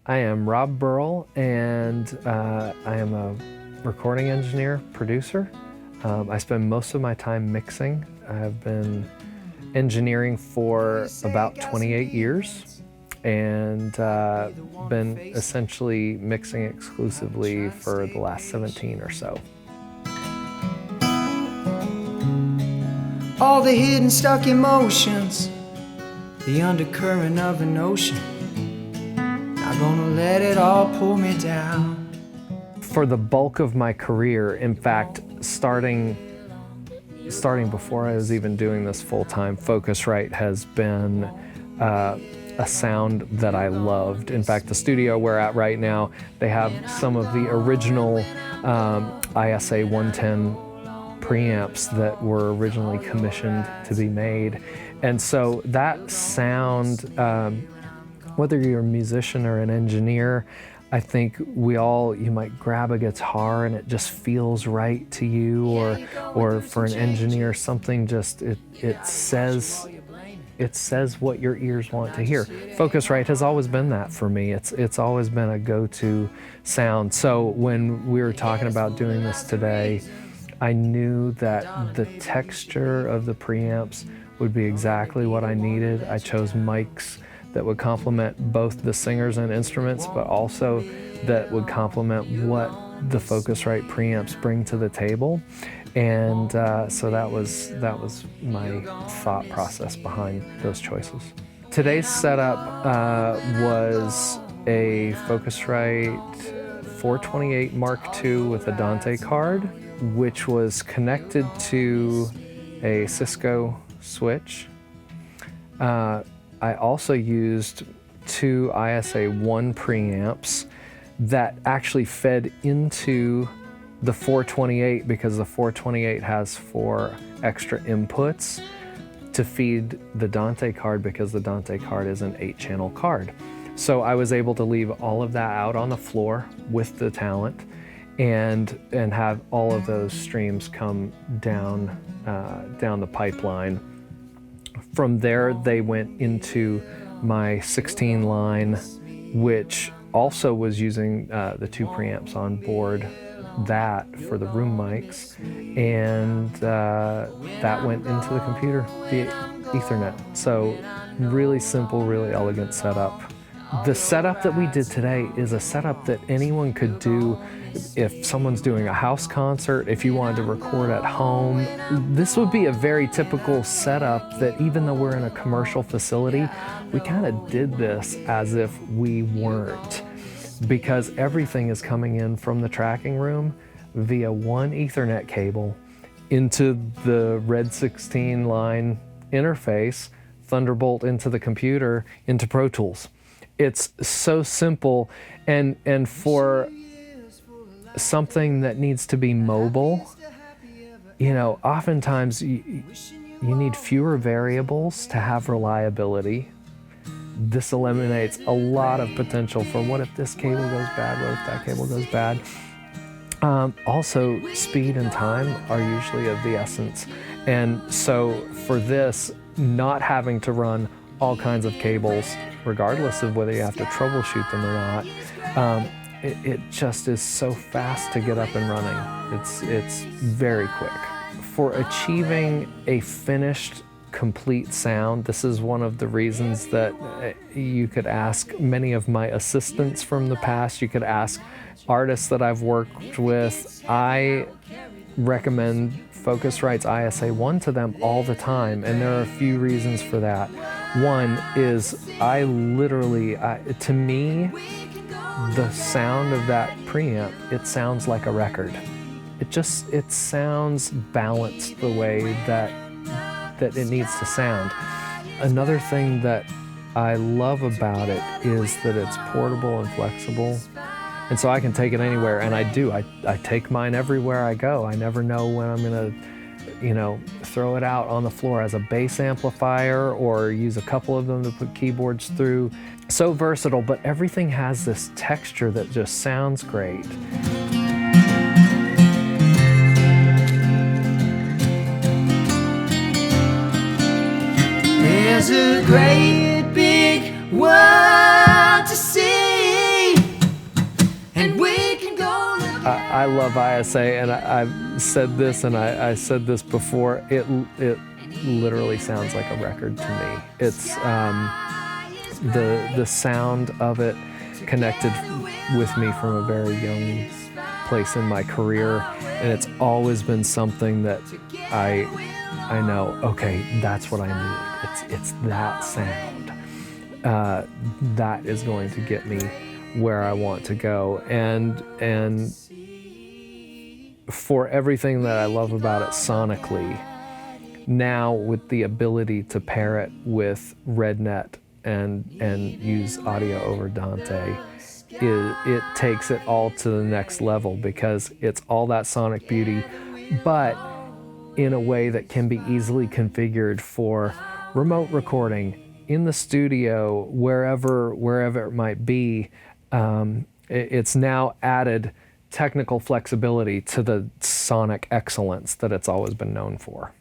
I am Rob Burrell, and I am a recording engineer, producer. I spend most of my time mixing. I've been engineering for about 28 years and been essentially mixing exclusively for the last 17 or so. All the hidden stuck emotions, the undercurrent of an ocean, not gonna let it all pull me down. For the bulk of my career, in fact, starting before I was even doing this full-time, Focusrite has been a sound that I loved. In fact, the studio we're at right now, they have some of the original ISA 110 preamps that were originally commissioned to be made. And so that sound, whether you're a musician or an engineer, I think you might grab a guitar and it just feels right to you, or for an engineer, something just, it says what your ears want to hear. Focusrite has always been that for me. It's always been a go-to sound. So when we were talking about doing this today, I knew that the texture of the preamps would be exactly what I needed. I chose mics that would complement both the singers and instruments, but also that would complement what the Focusrite preamps bring to the table. And so that was my thought process behind those choices. Today's setup was a Focusrite 428 Mark II with a Dante card, which was connected to a Cisco switch. I also used two ISA 1 preamps that actually fed into the 428, because the 428 has 4 extra inputs to feed the Dante card, because the Dante card is an 8-channel card. So I was able to leave all of that out on the floor with the talent and have all of those streams come down the pipeline. From there, they went into my 16 line, which also was using the 2 preamps on board that for the room mics, and that went into the computer via Ethernet. So really simple, really elegant setup. The setup that we did today is a setup that anyone could do if someone's doing a house concert, if you wanted to record at home. This would be a very typical setup that, even though we're in a commercial facility, we kind of did this as if we weren't, because everything is coming in from the tracking room via one Ethernet cable into the Red 16 line interface, Thunderbolt into the computer, into Pro Tools. It's so simple, and for something that needs to be mobile, oftentimes you need fewer variables to have reliability. This eliminates a lot of potential for what if this cable goes bad, what if that cable goes bad. Also, speed and time are usually of the essence. And so for this, not having to run all kinds of cables, regardless of whether you have to troubleshoot them or not, it just is so fast to get up and running. It's very quick. For achieving a finished, complete sound, this is one of the reasons that you could ask many of my assistants from the past, you could ask artists that I've worked with. I recommend Focusrite's ISA 1 to them all the time, and there are a few reasons for that. One is to me, the sound of that preamp, it sounds like a record. It sounds balanced the way that it needs to sound. Another thing that I love about it is that it's portable and flexible. And so I can take it anywhere, and I do. I take mine everywhere I go. I never know when I'm gonna, throw it out on the floor as a bass amplifier or use a couple of them to put keyboards through. So versatile, but everything has this texture that just sounds great. There's a great big world to see. I love ISA, and I've said this, and I said this before. It literally sounds like a record to me. It's the sound of it connected with me from a very young place in my career, and it's always been something that I know, okay, that's what I need. It's that sound that is going to get me where I want to go. And for everything that I love about it sonically, now with the ability to pair it with RedNet and use audio over Dante, it takes it all to the next level, because it's all that sonic beauty, but in a way that can be easily configured for remote recording, in the studio, wherever it might be. It's now added technical flexibility to the sonic excellence that it's always been known for.